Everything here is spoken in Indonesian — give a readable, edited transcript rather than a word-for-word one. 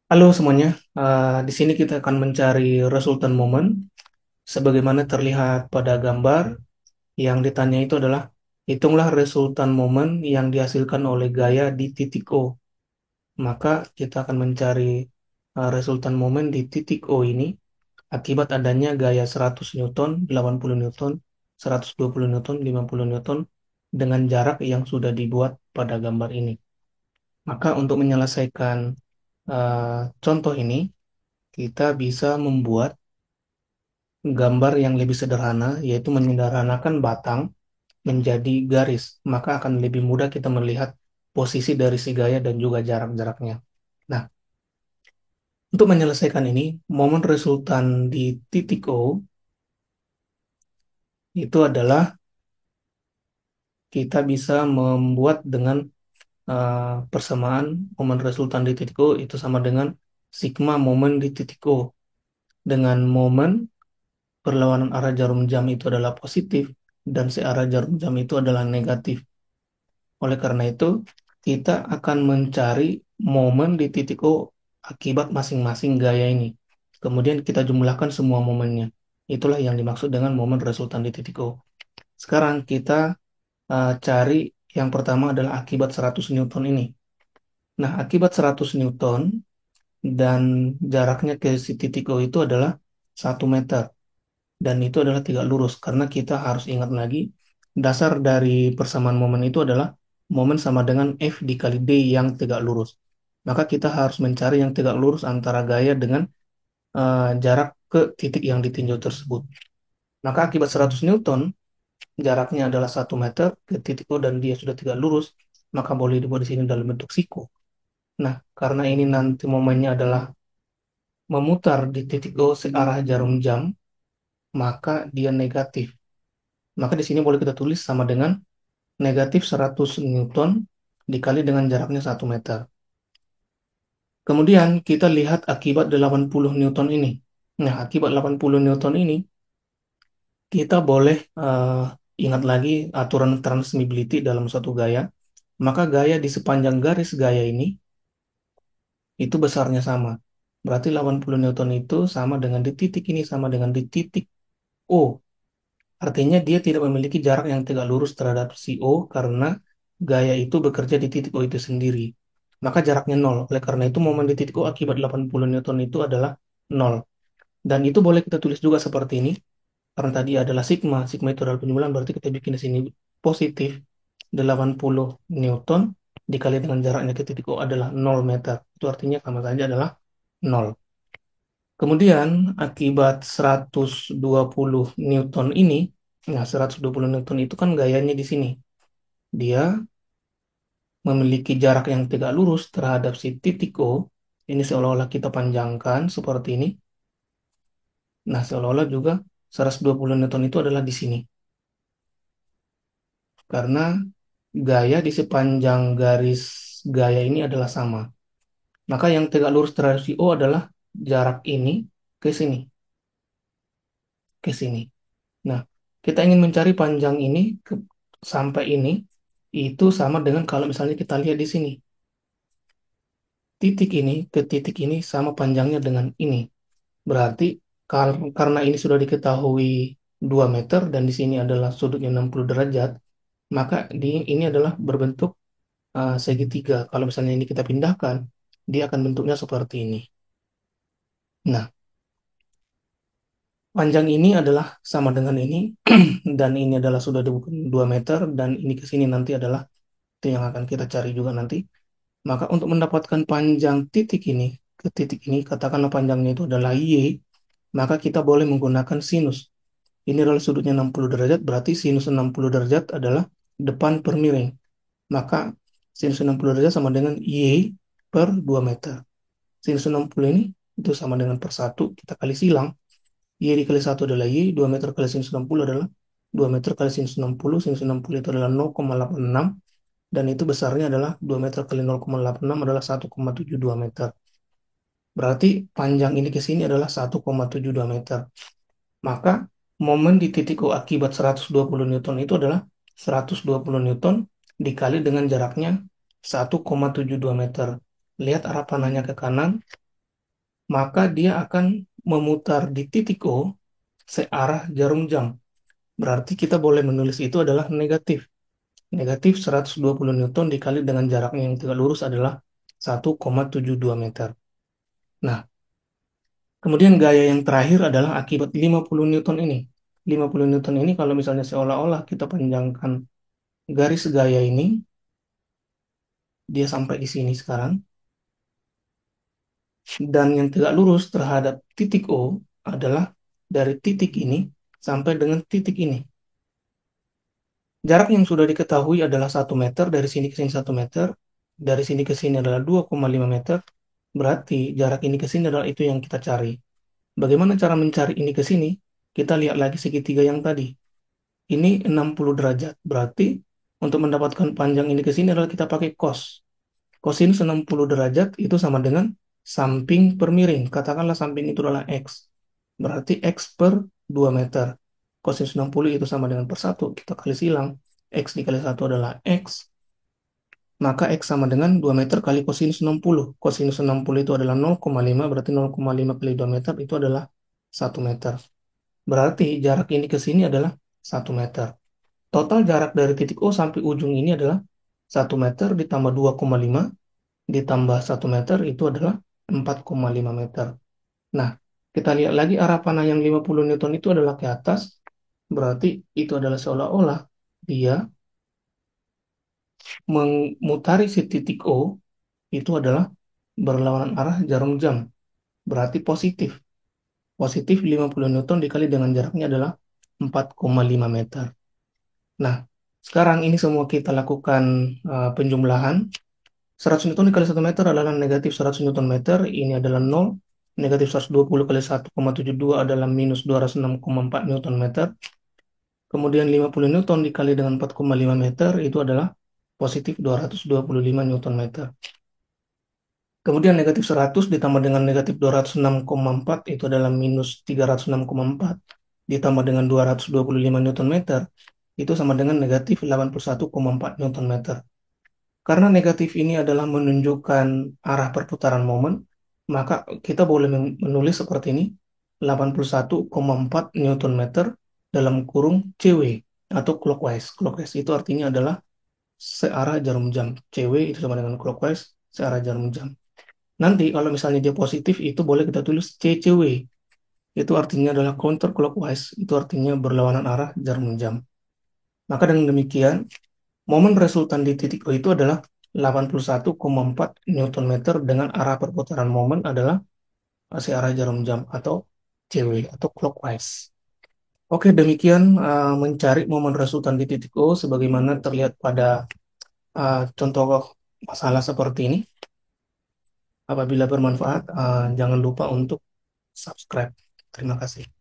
Halo semuanya. Di sini kita akan mencari resultant moment sebagaimana terlihat pada gambar. Yang ditanya itu adalah hitunglah resultant moment yang dihasilkan oleh gaya di titik O. Maka kita akan mencari resultant moment di titik O ini akibat adanya gaya 100 Newton, 80 Newton, 120 Newton, 50 Newton dengan jarak yang sudah dibuat pada gambar ini. Maka untuk menyelesaikan contoh ini, kita bisa membuat gambar yang lebih sederhana, yaitu menyederhanakan batang menjadi garis. Maka akan lebih mudah kita melihat posisi dari si gaya dan juga jarak-jaraknya. Nah, untuk menyelesaikan ini, momen resultan di titik O itu adalah kita bisa membuat dengan persamaan momen resultan di titik O itu sama dengan sigma momen di titik O. Dengan momen berlawanan arah jarum jam itu adalah positif dan searah jarum jam itu adalah negatif. Oleh karena itu, kita akan mencari momen di titik O akibat masing-masing gaya ini. Kemudian kita jumlahkan semua momennya. Itulah yang dimaksud dengan momen resultan di titik O. Sekarang kita cari yang pertama adalah akibat 100 Newton ini. Nah, akibat 100 Newton dan jaraknya ke si titik O itu adalah 1 meter. Dan itu adalah tegak lurus karena kita harus ingat lagi dasar dari persamaan momen itu adalah momen sama dengan F dikali D yang tegak lurus. Maka kita harus mencari yang tegak lurus antara gaya dengan jarak ke titik yang ditinjau tersebut. Maka akibat 100 Newton jaraknya adalah 1 meter ke titik O dan dia sudah tegak lurus, maka boleh dibuat di sini dalam bentuk siku. Nah, karena ini nanti momennya adalah memutar di titik O searah jarum jam, maka dia negatif. Maka di sini boleh kita tulis sama dengan negatif 100 Newton dikali dengan jaraknya 1 meter. Kemudian kita lihat akibat 80 Newton ini. Nah, akibat 80 Newton ini, kita boleh ingat lagi aturan transmissibility dalam suatu gaya. Maka gaya di sepanjang garis gaya ini, itu besarnya sama. Berarti 80 Newton itu sama dengan di titik ini, sama dengan di titik O. Artinya dia tidak memiliki jarak yang tegak lurus terhadap si O karena gaya itu bekerja di titik O itu sendiri. Maka jaraknya nol. Oleh karena itu momen di titik O akibat 80 Newton itu adalah nol. Dan itu boleh kita tulis juga seperti ini. Karena tadi adalah sigma. Sigma itu adalah penjumlahan berarti kita bikin di sini positif 80 Newton dikali dengan jaraknya ke titik O adalah 0 meter. Itu artinya sama saja adalah nol. Kemudian akibat 120 Newton ini, nah 120 Newton itu kan gayanya di sini. Dia memiliki jarak yang tegak lurus terhadap si titik O. Ini seolah-olah kita panjangkan seperti ini. Nah, seolah-olah juga 120 Newton itu adalah di sini. Karena gaya di sepanjang garis gaya ini adalah sama. Maka yang tegak lurus terhadap si O adalah jarak ini ke sini, ke sini. Nah, kita ingin mencari panjang ini sampai ini, itu sama dengan kalau misalnya kita lihat di sini. Titik ini ke titik ini sama panjangnya dengan ini. Berarti karena ini sudah diketahui 2 meter dan di sini adalah sudutnya 60 derajat, maka ini adalah berbentuk segitiga. Kalau misalnya ini kita pindahkan, dia akan bentuknya seperti ini. Nah, panjang ini adalah sama dengan ini, dan ini adalah sudah 2 meter, dan ini ke sini nanti adalah itu yang akan kita cari juga nanti. Maka untuk mendapatkan panjang titik ini ke titik ini, katakanlah panjangnya itu adalah Y, maka kita boleh menggunakan sinus. Ini adalah sudutnya 60 derajat, berarti sinus 60 derajat adalah depan per miring. Maka sinus 60 derajat sama dengan Y per 2 meter. Sinus 60 ini itu sama dengan per 1, kita kali silang. Y dikali 1 adalah Y, 2 meter kali sinus 60 adalah 2 meter kali sinus 60 itu adalah 0,86, dan itu besarnya adalah 2 meter kali 0,86 adalah 1,72 meter. Berarti panjang ini ke sini adalah 1,72 meter. Maka momen di titik O akibat 120 Newton itu adalah 120 Newton dikali dengan jaraknya 1,72 meter. Lihat arah panahnya ke kanan, maka dia akan memutar di titik O searah jarum jam. Berarti kita boleh menulis itu adalah negatif. Negatif 120 Newton dikali dengan jaraknya yang tegak lurus adalah 1,72 meter. Nah, kemudian gaya yang terakhir adalah akibat 50 Newton ini. 50 Newton ini kalau misalnya seolah-olah kita panjangkan garis gaya ini, dia sampai di sini sekarang, dan yang tegak lurus terhadap titik O adalah dari titik ini sampai dengan titik ini. Jarak yang sudah diketahui adalah 1 meter, dari sini ke sini 1 meter, dari sini ke sini adalah 2,5 meter, berarti jarak ini ke sini adalah itu yang kita cari. Bagaimana cara mencari ini ke sini? Kita lihat lagi segitiga yang tadi. Ini 60 derajat, berarti untuk mendapatkan panjang ini ke sini adalah kita pakai cos. Kosinus 60 derajat itu sama dengan samping per miring. Katakanlah samping itu adalah X. Berarti X per 2 meter. Kosinus 60 itu sama dengan per 1. Kita kali silang. X dikali 1 adalah X. Maka X sama dengan 2 meter kali kosinus 60. Kosinus 60 itu adalah 0,5. Berarti 0,5 kali 2 meter itu adalah 1 meter. Berarti jarak ini ke sini adalah 1 meter. Total jarak dari titik O sampai ujung ini adalah 1 meter ditambah 2,5 ditambah 1 meter itu adalah 4,5 meter. Nah, kita lihat lagi arah panah yang 50 Newton itu adalah ke atas, berarti itu adalah seolah-olah dia memutari si titik O itu adalah berlawanan arah jarum jam, berarti positif. Positif 50 Newton dikali dengan jaraknya adalah 4,5 meter. Nah, sekarang ini semua kita lakukan penjumlahan. 100 Newton dikali 1 meter adalah negatif 100 Newton meter, ini adalah 0. Negatif 120 kali 1,72 adalah minus 206,4 Newton meter. Kemudian 50 Newton dikali dengan 4,5 meter itu adalah positif 225 Newton meter. Kemudian negatif 100 ditambah dengan negatif 206,4 itu adalah minus 306,4 ditambah dengan 225 Newton meter itu sama dengan negatif 81,4 Newton meter. Karena negatif ini adalah menunjukkan arah perputaran momen, maka kita boleh menulis seperti ini, 81,4 Newton meter dalam kurung CW atau clockwise. Clockwise itu artinya adalah searah jarum jam. CW itu sama dengan clockwise, searah jarum jam. Nanti kalau misalnya dia positif, itu boleh kita tulis CCW. Itu artinya adalah counter clockwise, itu artinya berlawanan arah jarum jam. Maka dengan demikian, momen resultan di titik O itu adalah 81,4 Newton meter dengan arah perputaran momen adalah searah jarum jam atau CW atau clockwise. Oke, demikian mencari momen resultan di titik O sebagaimana terlihat pada contoh masalah seperti ini. Apabila bermanfaat, jangan lupa untuk subscribe. Terima kasih.